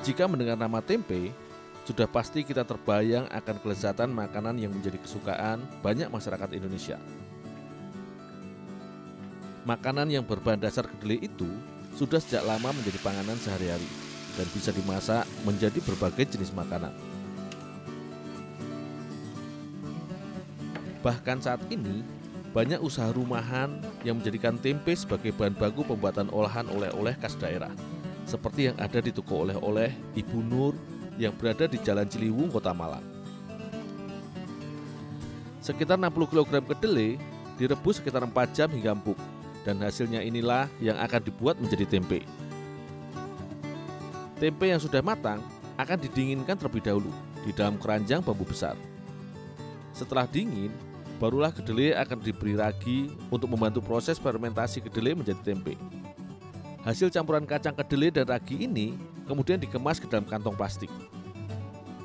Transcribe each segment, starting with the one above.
Jika mendengar nama tempe, sudah pasti kita terbayang akan kelezatan makanan yang menjadi kesukaan banyak masyarakat Indonesia. Makanan yang berbahan dasar kedelai itu sudah sejak lama menjadi panganan sehari-hari dan bisa dimasak menjadi berbagai jenis makanan. Bahkan saat ini, banyak usaha rumahan yang menjadikan tempe sebagai bahan baku pembuatan olahan oleh-oleh khas daerah, seperti yang ada di toko oleh-oleh Ibu Nur yang berada di Jalan Ciliwung, Kota Malang. Sekitar 60 kg kedelai direbus sekitar 4 jam hingga empuk, dan hasilnya inilah yang akan dibuat menjadi tempe. Tempe yang sudah matang akan didinginkan terlebih dahulu di dalam keranjang bambu besar. Setelah dingin, barulah kedelai akan diberi ragi untuk membantu proses fermentasi kedelai menjadi tempe. Hasil campuran kacang kedelai dan ragi ini kemudian dikemas ke dalam kantong plastik.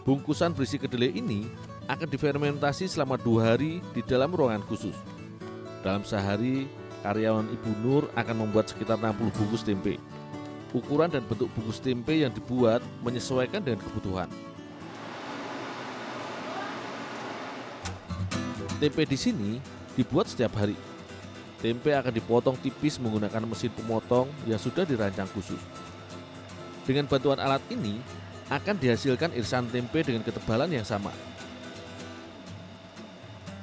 Bungkusan berisi kedelai ini akan difermentasi selama 2 hari di dalam ruangan khusus. Dalam sehari, karyawan Ibu Nur akan membuat sekitar 60 bungkus tempe. Ukuran dan bentuk bungkus tempe yang dibuat menyesuaikan dengan kebutuhan. Tempe di sini dibuat setiap hari. Tempe akan dipotong tipis menggunakan mesin pemotong yang sudah dirancang khusus. Dengan bantuan alat ini, akan dihasilkan irisan tempe dengan ketebalan yang sama.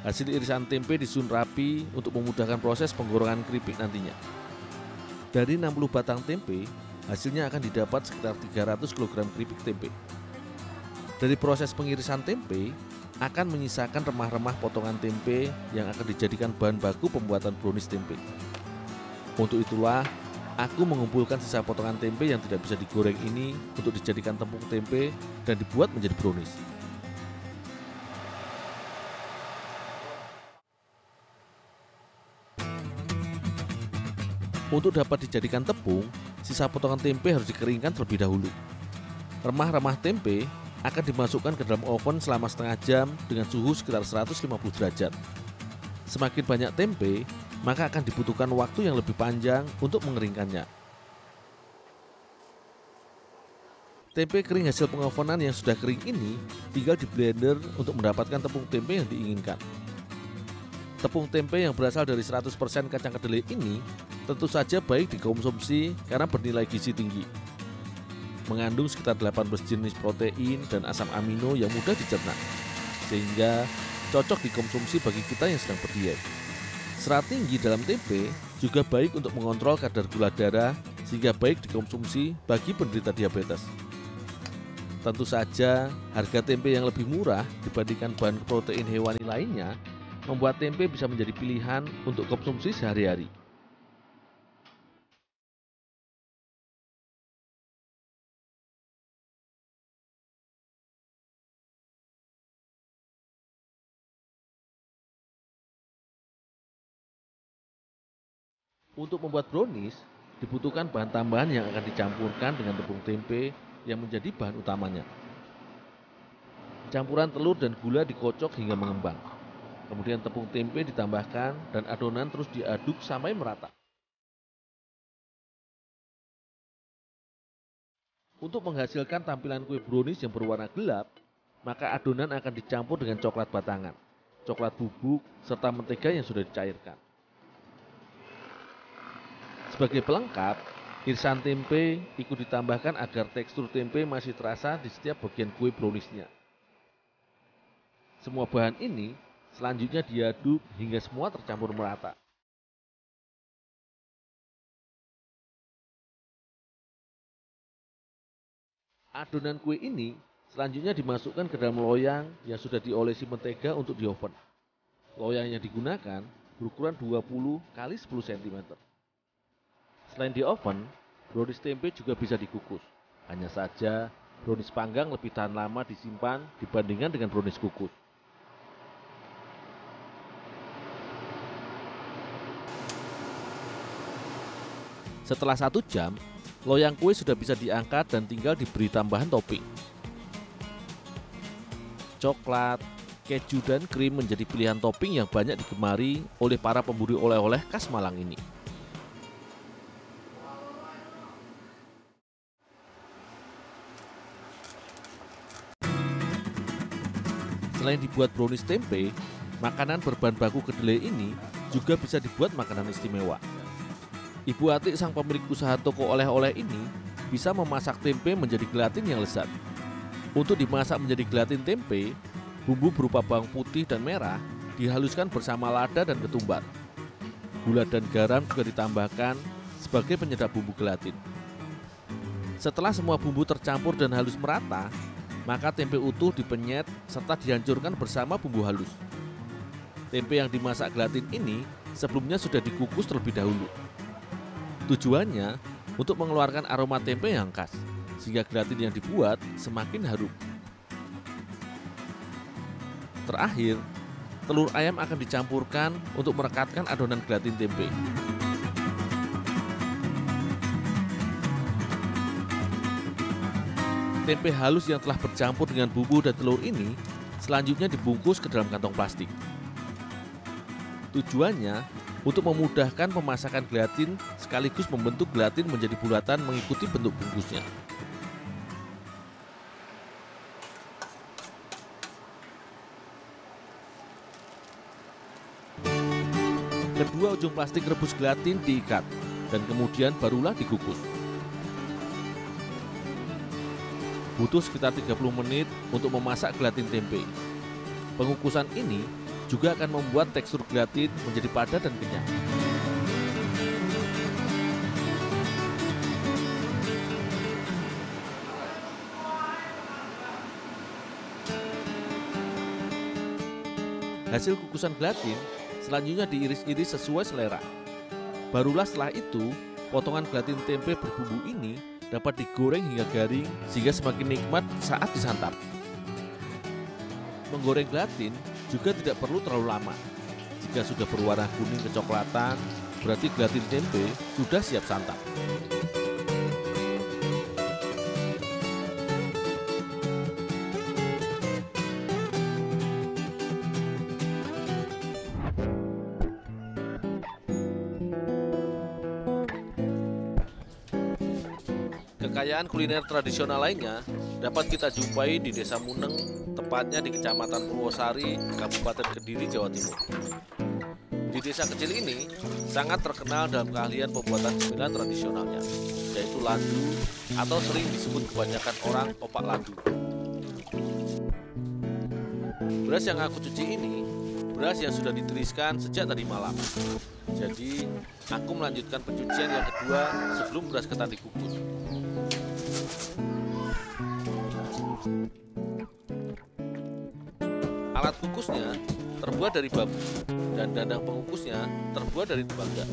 Hasil irisan tempe disusun rapi untuk memudahkan proses penggorengan keripik nantinya. Dari 60 batang tempe, hasilnya akan didapat sekitar 300 kg keripik tempe. Dari proses pengirisan tempe, akan menyisakan remah-remah potongan tempe yang akan dijadikan bahan baku pembuatan brownies tempe. Untuk itulah, aku mengumpulkan sisa potongan tempe yang tidak bisa digoreng ini untuk dijadikan tepung tempe dan dibuat menjadi brownies. Untuk dapat dijadikan tepung, sisa potongan tempe harus dikeringkan terlebih dahulu. Remah-remah tempe akan dimasukkan ke dalam oven selama setengah jam dengan suhu sekitar 150 derajat. Semakin banyak tempe, maka akan dibutuhkan waktu yang lebih panjang untuk mengeringkannya. Tempe kering hasil pengovenan yang sudah kering ini tinggal di blender untuk mendapatkan tepung tempe yang diinginkan. Tepung tempe yang berasal dari 100% kacang kedelai ini tentu saja baik dikonsumsi karena bernilai gizi tinggi. Mengandung sekitar 18 jenis protein dan asam amino yang mudah dicerna, sehingga cocok dikonsumsi bagi kita yang sedang berdiet. Serat tinggi dalam tempe juga baik untuk mengontrol kadar gula darah, sehingga baik dikonsumsi bagi penderita diabetes. Tentu saja, harga tempe yang lebih murah dibandingkan bahan protein hewani lainnya membuat tempe bisa menjadi pilihan untuk konsumsi sehari-hari. Untuk membuat brownies, dibutuhkan bahan tambahan yang akan dicampurkan dengan tepung tempe yang menjadi bahan utamanya. Campuran telur dan gula dikocok hingga mengembang. Kemudian tepung tempe ditambahkan dan adonan terus diaduk sampai merata. Untuk menghasilkan tampilan kue brownies yang berwarna gelap, maka adonan akan dicampur dengan coklat batangan, coklat bubuk, serta mentega yang sudah dicairkan. Sebagai pelengkap, irisan tempe ikut ditambahkan agar tekstur tempe masih terasa di setiap bagian kue browniesnya. Semua bahan ini selanjutnya diaduk hingga semua tercampur merata. Adonan kue ini selanjutnya dimasukkan ke dalam loyang yang sudah diolesi mentega untuk di oven. Loyang yang digunakan berukuran 20 x 10 cm. Selain di oven, brownies tempe juga bisa dikukus. Hanya saja, brownies panggang lebih tahan lama disimpan dibandingkan dengan brownies kukus. Setelah 1 jam, loyang kue sudah bisa diangkat dan tinggal diberi tambahan topping. Coklat, keju, dan krim menjadi pilihan topping yang banyak digemari oleh para pemburu oleh-oleh khas Malang ini. Selain dibuat brownies tempe, makanan berbahan baku kedelai ini juga bisa dibuat makanan istimewa. Ibu Atik, sang pemilik usaha toko oleh-oleh ini, bisa memasak tempe menjadi gelatin yang lezat. Untuk dimasak menjadi gelatin tempe, bumbu berupa bawang putih dan merah dihaluskan bersama lada dan ketumbar. Gula dan garam juga ditambahkan sebagai penyedap bumbu gelatin. Setelah semua bumbu tercampur dan halus merata, maka tempe utuh dipenyet serta dihancurkan bersama bumbu halus. Tempe yang dimasak gelatin ini sebelumnya sudah dikukus terlebih dahulu. Tujuannya untuk mengeluarkan aroma tempe yang khas, sehingga gelatin yang dibuat semakin harum. Terakhir, telur ayam akan dicampurkan untuk merekatkan adonan gelatin tempe. Tempe halus yang telah bercampur dengan bumbu dan telur ini selanjutnya dibungkus ke dalam kantong plastik. Tujuannya untuk memudahkan pemasakan gelatin sekaligus membentuk gelatin menjadi bulatan mengikuti bentuk bungkusnya. Kedua ujung plastik rebus gelatin diikat dan kemudian barulah dikukus. Butuh sekitar 30 menit untuk memasak gelatin tempe. Pengukusan ini juga akan membuat tekstur gelatin menjadi padat dan kenyal. Hasil kukusan gelatin selanjutnya diiris-iris sesuai selera. Barulah setelah itu, potongan gelatin tempe berbumbu ini dapat digoreng hingga garing sehingga semakin nikmat saat disantap. Menggoreng gelatin juga tidak perlu terlalu lama. Jika sudah berwarna kuning kecoklatan, berarti gelatin tempe sudah siap santap. Kekayaan kuliner tradisional lainnya dapat kita jumpai di Desa Muneng, tepatnya di Kecamatan Purwosari, Kabupaten Kediri, Jawa Timur. Di desa kecil ini sangat terkenal dalam keahlian pembuatan cemilan tradisionalnya, yaitu ladu atau sering disebut kebanyakan orang opak ladu. Beras yang aku cuci ini beras yang sudah ditiriskan sejak tadi malam. Jadi, aku melanjutkan pencucian yang kedua sebelum beras ketan dikukus. Alat kukusnya terbuat dari bambu dan dandang pengukusnya terbuat dari tembaga.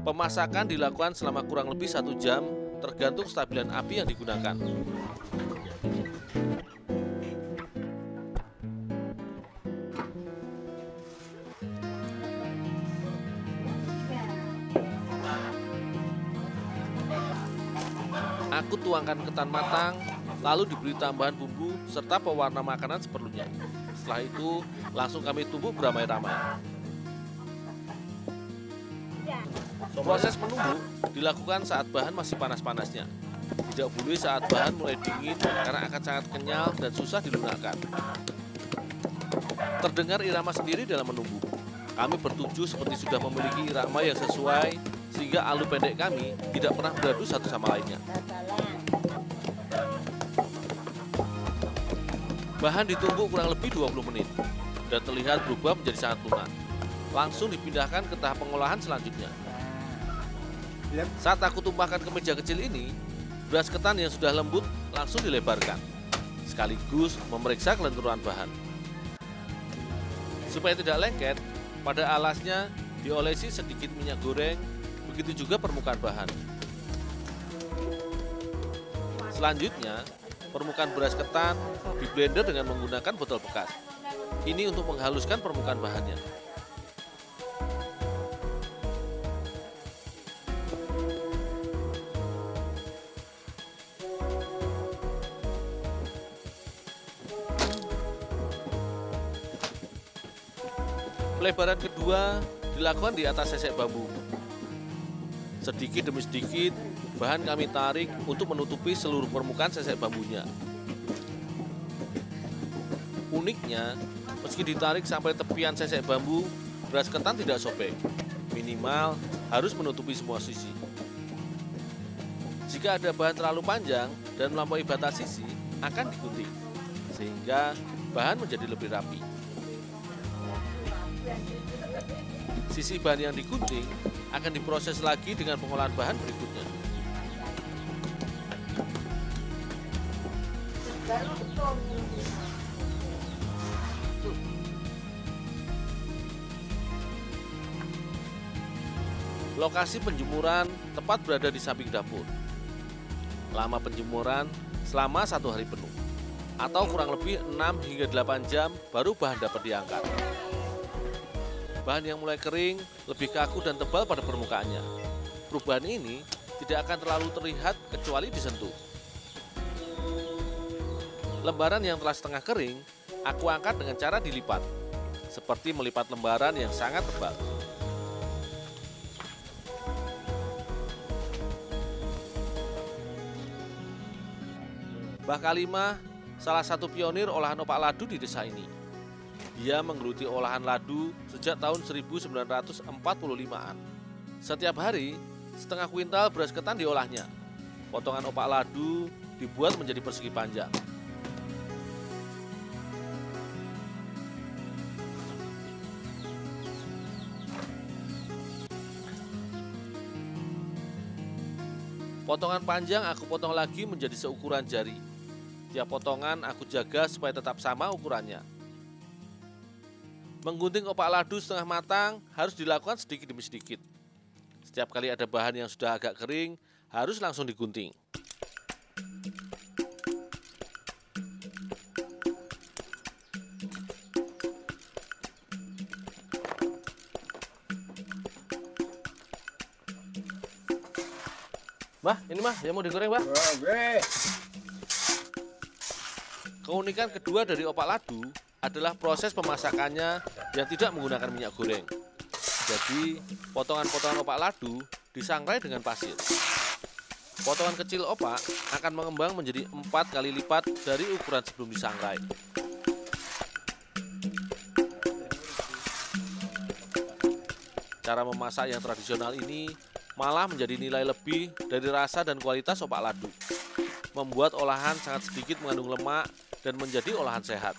Pemasakan dilakukan selama kurang lebih 1 jam tergantung stabilan api yang digunakan. Aku tuangkan ketan matang, lalu diberi tambahan bumbu serta pewarna makanan seperlunya. Setelah itu, langsung kami tumbuk beramai-ramai. Proses menumbuk dilakukan saat bahan masih panas-panasnya. Tidak boleh saat bahan mulai dingin karena akan sangat kenyal dan susah dilunakkan. Terdengar irama sendiri dalam menumbuk. Kami bertujuh seperti sudah memiliki irama yang sesuai, sehingga alu pendek kami tidak pernah beradu satu sama lainnya. Bahan ditumbuk kurang lebih 20 menit dan terlihat berubah menjadi sangat lunak. Langsung dipindahkan ke tahap pengolahan selanjutnya. Saat aku tumpahkan ke meja kecil ini, beras ketan yang sudah lembut langsung dilebarkan, sekaligus memeriksa kelenturan bahan. Supaya tidak lengket, pada alasnya diolesi sedikit minyak goreng, begitu juga permukaan bahan. Selanjutnya, permukaan beras ketan diblender dengan menggunakan botol bekas. Ini untuk menghaluskan permukaan bahannya. Pelebaran kedua dilakukan di atas sesek bambu. Sedikit demi sedikit, bahan kami tarik untuk menutupi seluruh permukaan sesek bambunya. Uniknya, meski ditarik sampai tepian sesek bambu, beras ketan tidak sobek. Minimal harus menutupi semua sisi. Jika ada bahan terlalu panjang dan melampaui batas sisi, akan digunting, sehingga bahan menjadi lebih rapi. Sisi bahan yang digunting akan diproses lagi dengan pengolahan bahan berikutnya. Lokasi penjemuran tepat berada di samping dapur. Lama penjemuran selama 1 hari penuh, atau kurang lebih 6 hingga 8 jam baru bahan dapat diangkat. Bahan yang mulai kering lebih kaku dan tebal pada permukaannya. Perubahan ini tidak akan terlalu terlihat kecuali disentuh. Lembaran yang telah setengah kering, aku angkat dengan cara dilipat, seperti melipat lembaran yang sangat tebal. Mbah Kalimah, salah satu pionir olahan opak ladu di desa ini. Dia menggeluti olahan ladu sejak tahun 1945-an. Setiap hari, setengah kuintal beras ketan diolahnya. Potongan opak ladu dibuat menjadi persegi panjang. Potongan panjang aku potong lagi menjadi seukuran jari. Tiap potongan aku jaga supaya tetap sama ukurannya. Menggunting opak ladu setengah matang harus dilakukan sedikit demi sedikit. Setiap kali ada bahan yang sudah agak kering, harus langsung digunting. Mbah, ini mah yang mau digoreng, Mbah. Keunikan kedua dari opak ladu adalah proses pemasakannya yang tidak menggunakan minyak goreng. Jadi, potongan-potongan opak ladu disangrai dengan pasir. Potongan kecil opak akan mengembang menjadi 4 kali lipat dari ukuran sebelum disangrai. Cara memasak yang tradisional ini malah menjadi nilai lebih dari rasa dan kualitas opak ladu. Membuat olahan sangat sedikit mengandung lemak dan menjadi olahan sehat.